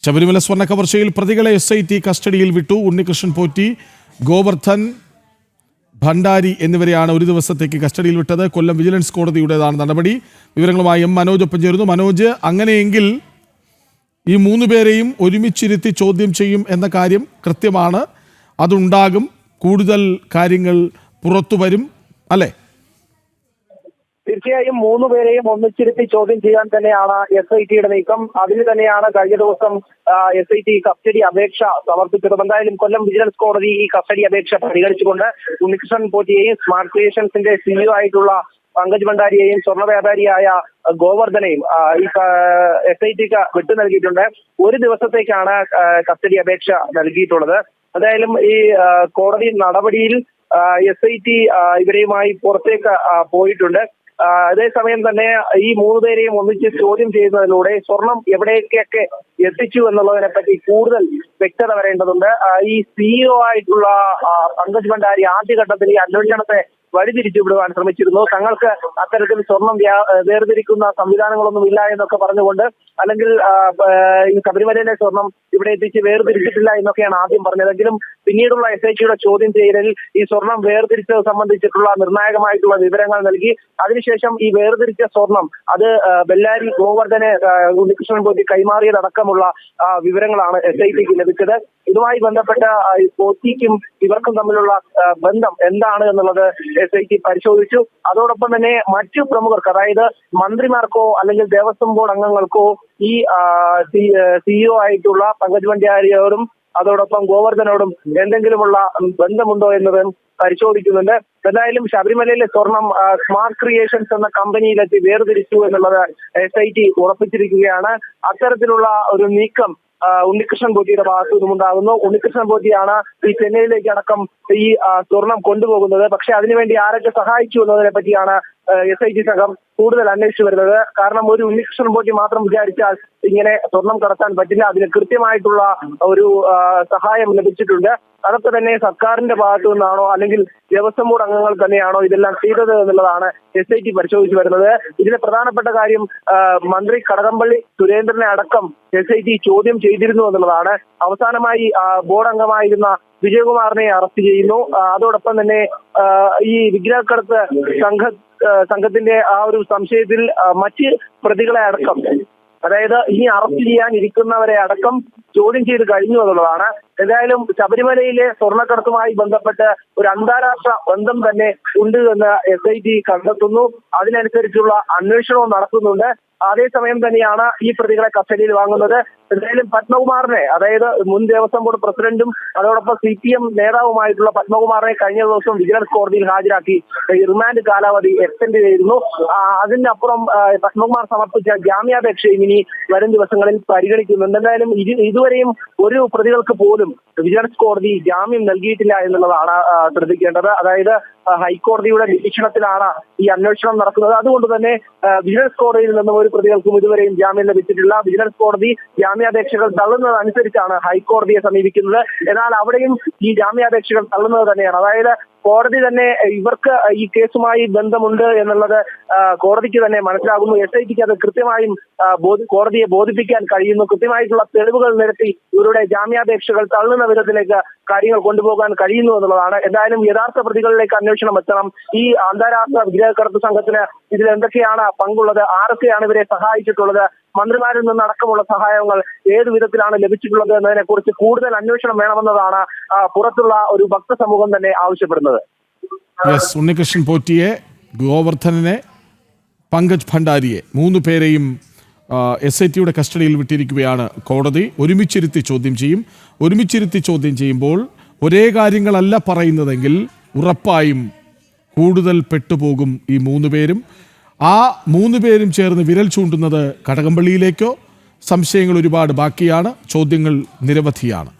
ശബരിമല സ്വർണ്ണ കവർച്ചയിൽ പ്രതികളെ SIT കസ്റ്റഡിയിൽ വിട്ടു. ഉണ്ണികൃഷ്ണൻ പോറ്റി, ഗോവർദ്ധൻ ഭണ്ഡാരി എന്നിവരെയാണ് ഒരു ദിവസത്തേക്ക് കസ്റ്റഡിയിൽ വിട്ടത്. കൊല്ലം വിജിലൻസ് കോടതിയുടേതാണ് നടപടി. വിവരങ്ങളുമായി മനോജ് ഒപ്പം ചേരുന്നു. മനോജ്, അങ്ങനെയെങ്കിൽ ഈ 3 പേരെയും ഒരുമിച്ചിരുത്തി ചോദ്യം ചെയ്യും എന്ന കാര്യം കൃത്യമാണ്. അതുണ്ടാകും, കൂടുതൽ കാര്യങ്ങൾ പുറത്തു വരും അല്ലേ? തീർച്ചയായും 3 പേരെയും ഒന്നിച്ചിരുത്തി ചോദ്യം ചെയ്യാൻ തന്നെയാണ് SITയുടെ നീക്കം. അതിന് തന്നെയാണ് കഴിഞ്ഞ ദിവസം SIT കസ്റ്റഡി അപേക്ഷ സമർപ്പിച്ചത്. എന്തായാലും കൊല്ലം വിജിലൻസ് കോടതി ഈ കസ്റ്റഡി അപേക്ഷ പരിഗണിച്ചുകൊണ്ട് ഉണ്ണികൃഷ്ണൻ പോറ്റിയെയും സ്മാർട്ട് ക്രിയേഷൻസിന്റെ CEO ആയിട്ടുള്ള പങ്കജ് ഭണ്ഡാരിയെയും സ്വർണ്ണ വ്യാപാരിയായ ഗോവർദ്ധനെയും ഈ SITക്ക് വിട്ടു നൽകിയിട്ടുണ്ട്. ഒരു ദിവസത്തേക്കാണ് കസ്റ്റഡി അപേക്ഷ നൽകിയിട്ടുള്ളത്. എന്തായാലും ഈ കോടതി നടപടിയിൽ SIT ഇവരെയുമായി പുറത്തേക്ക് പോയിട്ടുണ്ട്. അതേസമയം തന്നെ ഈ 3 പേരെയും ഒന്നിച്ച് ചോദ്യം ചെയ്യുന്നതിലൂടെ സ്വർണം എവിടേക്കൊക്കെ എത്തിച്ചു എന്നുള്ളതിനെ പറ്റി കൂടുതൽ വ്യക്തത വരേണ്ടതുണ്ട്. ഈ CEO ആയിട്ടുള്ള പങ്കജ് ഭണ്ഡാരി ആദ്യഘട്ടത്തിൽ ഈ അന്വേഷണത്തെ വഴിതിരിച്ചു വിടുവാൻ ശ്രമിച്ചിരുന്നു. തങ്ങൾക്ക് അത്തരത്തിൽ സ്വർണം വേർതിരിക്കുന്ന സംവിധാനങ്ങളൊന്നും ഇല്ല എന്നൊക്കെ പറഞ്ഞുകൊണ്ട്, അല്ലെങ്കിൽ ഈ ശബരിമലയിലെ സ്വർണം ഇവിടെ എത്തിച്ച് വേർതിരിച്ചിട്ടില്ല എന്നൊക്കെയാണ് ആദ്യം പറഞ്ഞതെങ്കിലും പിന്നീടുള്ള SITയുടെ ചോദ്യം ചെയ്യലിൽ ഈ സ്വർണം വേർതിരിച്ചത് സംബന്ധിച്ചിട്ടുള്ള നിർണായകമായിട്ടുള്ള വിവരങ്ങൾ നൽകി. അതിനുശേഷം ഈ വേർതിരിച്ച സ്വർണം അത് ബെല്ലാരി ഗോവർദ്ധനെ ഉണ്ണികൃഷ്ണൻ പോറ്റി കൈമാറിയതടക്കമുള്ള വിവരങ്ങളാണ് SITക്ക് ലഭിച്ചത്. ഇതുമായി ബന്ധപ്പെട്ട പോറ്റിക്കും ഇവർക്കും തമ്മിലുള്ള ബന്ധം എന്താണ് എന്നുള്ളത് SIT പരിശോധിച്ചു. അതോടൊപ്പം തന്നെ മറ്റു പ്രമുഖർക്ക്, അതായത് മന്ത്രിമാർക്കോ അല്ലെങ്കിൽ ദേവസ്വം ബോർഡ് അംഗങ്ങൾക്കോ ഈ CEO ആയിട്ടുള്ള പങ്കജ് ഭണ്ഡാരിയോടും അതോടൊപ്പം ഗോവർദ്ധനോടും എന്തെങ്കിലുമുള്ള ബന്ധമുണ്ടോ എന്നത് പരിശോധിക്കുന്നുണ്ട്. എന്തായാലും ശബരിമലയിലെ സ്വർണം സ്മാർട്ട് ക്രിയേഷൻസ് എന്ന കമ്പനിയിലെത്തി വേർതിരിച്ചു എന്നുള്ളത് SIT ഉറപ്പിച്ചിരിക്കുകയാണ്. അത്തരത്തിലുള്ള ഒരു നീക്കം ഉണ്ണികൃഷ്ണൻ പോറ്റിയുടെ ഭാഗത്തു നിന്നുണ്ടാകുന്നു. ഉണ്ണികൃഷ്ണൻ പോറ്റിയാണ് ഈ ചെന്നൈയിലേക്ക് അടക്കം ഈ സ്വർണം കൊണ്ടുപോകുന്നത്. പക്ഷെ അതിനുവേണ്ടി ആരൊക്കെ സഹായിച്ചു എന്നതിനെ പറ്റിയാണ് SIT സംഘം കൂടുതൽ അന്വേഷിച്ചു വരുന്നത്. കാരണം ഒരു ഉണ്ണികൃഷ്ണൻ പോറ്റി മാത്രം വിചാരിച്ചാൽ ഇങ്ങനെ സ്വർണം കടത്താൻ പറ്റില്ല. അതിന് കൃത്യമായിട്ടുള്ള ഒരു സഹായം ലഭിച്ചിട്ടുണ്ട്. അതൊക്കെ തന്നെ സർക്കാരിന്റെ ഭാഗത്തു നിന്നാണോ അല്ലെങ്കിൽ ദേവസ്വം ബോർഡ് അംഗങ്ങൾ തന്നെയാണോ ഇതെല്ലാം ചെയ്തത് എന്നുള്ളതാണ് SIT പരിശോധിച്ചു വരുന്നത്. ഇതിലെ പ്രധാനപ്പെട്ട കാര്യം മന്ത്രി കടകംപള്ളി സുരേന്ദ്രനെ അടക്കം SIT ചോദ്യം ചെയ്തിരുന്നു എന്നുള്ളതാണ്. അവസാനമായി ബോർഡ് അംഗമായിരുന്ന വിജയകുമാറിനെ അറസ്റ്റ് ചെയ്യുന്നു. അതോടൊപ്പം തന്നെ ഈ വിഗ്രഹക്കടത്ത് സംഘത്തിന്റെ ആ ഒരു സംശയത്തിൽ മറ്റ് പ്രതികളെ അടക്കം, അതായത് ഇനി അറസ്റ്റ് ചെയ്യാൻ ഇരിക്കുന്നവരെ അടക്കം ചോദ്യം ചെയ്ത് കഴിഞ്ഞു എന്നുള്ളതാണ്. എന്തായാലും ശബരിമലയിലെ സ്വർണ്ണക്കടത്തുമായി ബന്ധപ്പെട്ട് ഒരു അന്താരാഷ്ട്ര ബന്ധം തന്നെ ഉണ്ട് എന്ന് SIT കണ്ടെത്തുന്നു. അതിനനുസരിച്ചുള്ള അന്വേഷണവും നടത്തുന്നുണ്ട്. അതേസമയം തന്നെയാണ് ഈ പ്രതികളെ കസ്റ്റഡിയിൽ വാങ്ങുന്നത്. എന്തായാലും പത്മകുമാറിനെ, അതായത് മുൻ ദേവസ്വം ബോർഡ് പ്രസിഡന്റും അതോടൊപ്പം CPM നേതാവുമായിട്ടുള്ള പത്മകുമാറിനെ കഴിഞ്ഞ ദിവസം വിജിലൻസ് കോടതിയിൽ ഹാജരാക്കി റിമാൻഡ് കാലാവധി എക്സ്റ്റെൻഡ് ചെയ്തിരുന്നു. അതിനപ്പുറം പത്മകുമാർ സമർപ്പിച്ച ജാമ്യാപേക്ഷയും ഇനി വരും ദിവസങ്ങളിൽ പരിഗണിക്കുന്നുണ്ട്. എന്തായാലും ഇതുവരെയും ഒരു പ്രതികൾക്ക് പോലും വിജിലൻസ് കോടതി ജാമ്യം നൽകിയിട്ടില്ല എന്നുള്ളതാണ് ശ്രദ്ധിക്കേണ്ടത്. അതായത് ഹൈക്കോടതിയുടെ നിരീക്ഷണത്തിലാണ് ഈ അന്വേഷണം നടക്കുന്നത്. അതുകൊണ്ട് തന്നെ വിജിലൻസ് കോടതിയിൽ നിന്നും ഒരു പ്രതികൾക്കും ഇതുവരെയും ജാമ്യം ലഭിച്ചിട്ടില്ല. വിജിലൻസ് കോടതി ജാമ്യാപേക്ഷകൾ തള്ളുന്നതനുസരിച്ചാണ് ഹൈക്കോടതിയെ സമീപിക്കുന്നത്. എന്നാൽ അവിടെയും ഈ ജാമ്യാപേക്ഷകൾ തള്ളുന്നത് തന്നെയാണ്. അതായത് കോടതി തന്നെ ഇവർക്ക് ഈ കേസുമായി ബന്ധമുണ്ട് എന്നുള്ളത് കോടതിക്ക് തന്നെ മനസ്സിലാകുന്നു. SITക്ക് അത് കൃത്യമായും കോടതിയെ ബോധിപ്പിക്കാൻ കഴിയുന്നു. കൃത്യമായിട്ടുള്ള തെളിവുകൾ നിരത്തി ഇവരുടെ ജാമ്യാപേക്ഷകൾ തള്ളുന്ന വിധത്തിലേക്ക് കാര്യങ്ങൾ കൊണ്ടുപോകാൻ കഴിയുന്നു എന്നുള്ളതാണ്. എന്തായാലും യഥാർത്ഥ പ്രതികളിലേക്ക് അന്വേഷണം എത്തണം. ഈ അന്താരാഷ്ട്ര വിഗ്രഹക്കടത്ത് സംഘത്തിന് ഇതിൽ എന്തൊക്കെയാണ് പങ്കുള്ളത്, ആരൊക്കെയാണ് ഇവരെ സഹായിച്ചിട്ടുള്ളത്, മന്ത്രിമാരിൽ നിന്നടക്കമുള്ള സഹായങ്ങൾ ഏത് വിധത്തിലാണ് ലഭിച്ചിട്ടുള്ളത് എന്നതിനെ കുറിച്ച് കൂടുതൽ അന്വേഷണം വേണമെന്നതാണ് പുറത്തുള്ള ഒരു ഭക്ത സമൂഹം തന്നെ ആവശ്യപ്പെടുന്നത്. ഉണ്ണികൃഷ്ണൻ പോറ്റിയെ, ഗോവർദ്ധനെ, പങ്കജ് ഭണ്ഡാരിയെ 3 പേരെയും SITയുടെ കസ്റ്റഡിയിൽ വിട്ടിരിക്കുകയാണ് കോടതി. ഒരുമിച്ചിരുത്തി ചോദ്യം ചെയ്യും. ഒരുമിച്ചിരുത്തി ചോദ്യം ചെയ്യുമ്പോൾ ഒരേ കാര്യങ്ങളല്ല പറയുന്നതെങ്കിൽ ഉറപ്പായും കൂടുതൽ പെട്ടുപോകും ഈ 3 പേരും. ആ 3 പേരും ചേർന്ന് വിരൽ ചൂണ്ടുന്നത് കടകംപള്ളിയിലേക്കോ? സംശയങ്ങൾ ഒരുപാട് ബാക്കിയാണ്, ചോദ്യങ്ങൾ നിരവധിയാണ്.